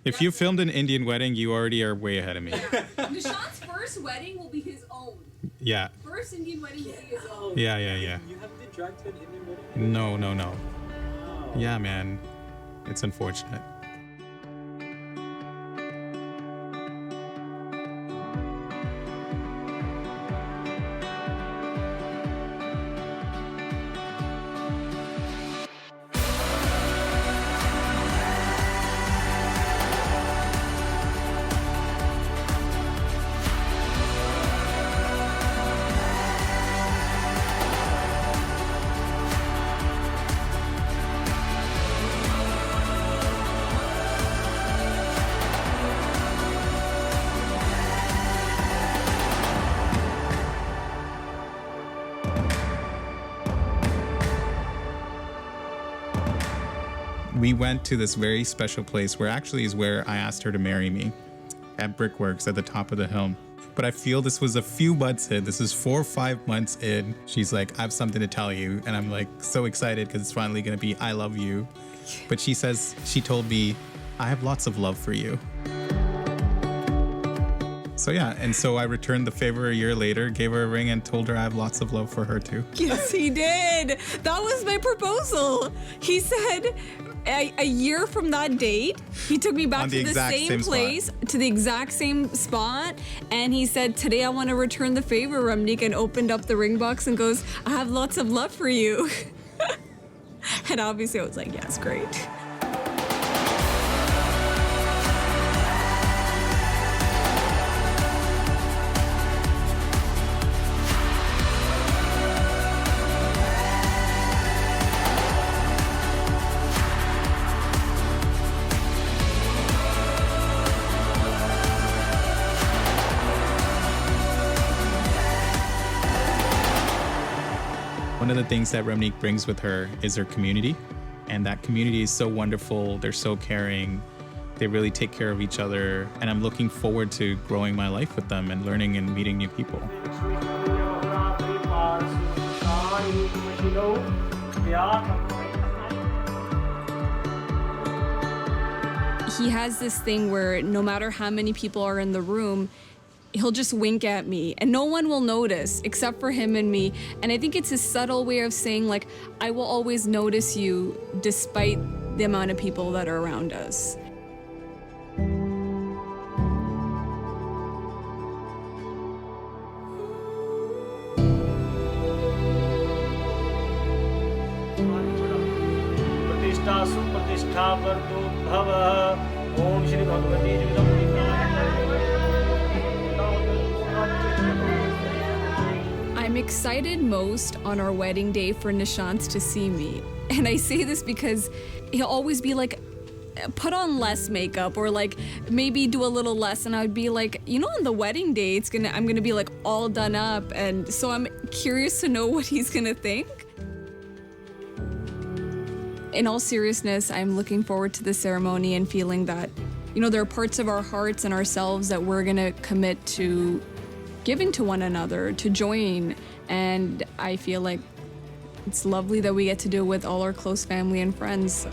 If you filmed an Indian wedding, you already are way ahead of me. Nishant's first wedding will be his own. Yeah. First Indian wedding will be his own. Yeah. You haven't been dragged to an Indian wedding? No. Wow. Yeah, man. It's unfortunate. We went to this very special place where actually is where I asked her to marry me, at Brickworks at the top of the hill. But I feel this was a few months in. This is 4 or 5 months in. She's like, I have something to tell you. And I'm like so excited because it's finally going to be I love you. But she told me, I have lots of love for you. So yeah, and so I returned the favor a year later, gave her a ring and told her I have lots of love for her too. Yes, he did. That was my proposal. He said a year from that date, he took me back to the same place, to the exact same spot, and he said, today I want to return the favor, Remneek, and opened up the ring box and goes, I have lots of love for you. And obviously I was like, yes, great. One of the things that Remneek brings with her is her community. And that community is so wonderful. They're so caring. They really take care of each other. And I'm looking forward to growing my life with them and learning and meeting new people. He has this thing where no matter how many people are in the room, he'll just wink at me and no one will notice except for him and me. And I think it's his subtle way of saying, like, I will always notice you despite the amount of people that are around us. I'm excited most on our wedding day for Nishant to see me. And I say this because he'll always be like, put on less makeup or like maybe do a little less, and I would be like, you know, on the wedding day I'm gonna be like all done up, and so I'm curious to know what he's gonna think. In all seriousness, I'm looking forward to the ceremony and feeling that, you know, there are parts of our hearts and ourselves that we're gonna commit to giving to one another, to join, and I feel like it's lovely that we get to do it with all our close family and friends.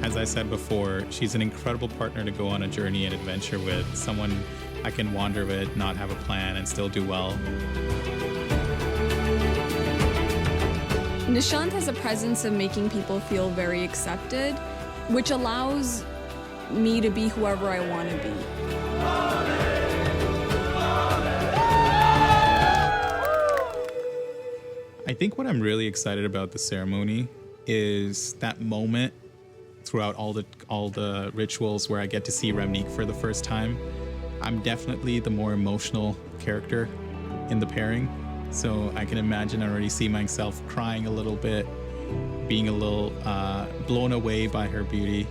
As I said before, she's an incredible partner to go on a journey and adventure with, someone I can wander with, not have a plan, and still do well. Nishant has a presence of making people feel very accepted, which allows me to be whoever I want to be. I think what I'm really excited about the ceremony is that moment throughout all the rituals where I get to see Remneek for the first time. I'm definitely the more emotional character in the pairing, so I can imagine I already see myself crying a little bit, being a little blown away by her beauty.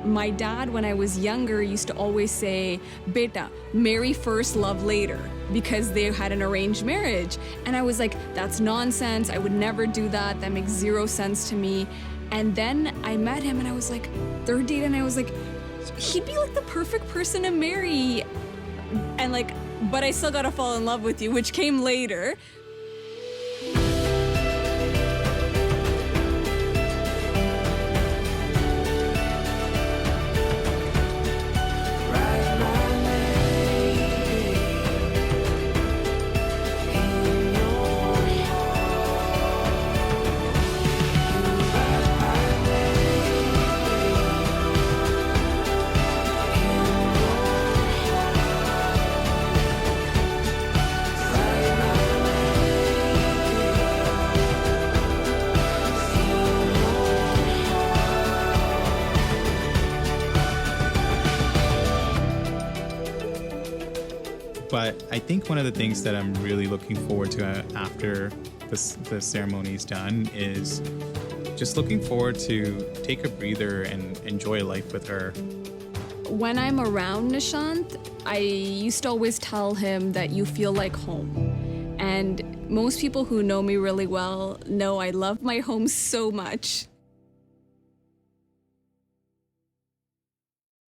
My dad, when I was younger, used to always say, "Beta, marry first, love later," because they had an arranged marriage. And I was like, that's nonsense. I would never do that. That makes zero sense to me. And then I met him and I was like, third date, and I was like, he'd be like the perfect person to marry. And like, but I still gotta fall in love with you, which came later. But I think one of the things that I'm really looking forward to after the ceremony is done is just looking forward to take a breather and enjoy life with her. When I'm around Nishant, I used to always tell him that you feel like home. And most people who know me really well know I love my home so much.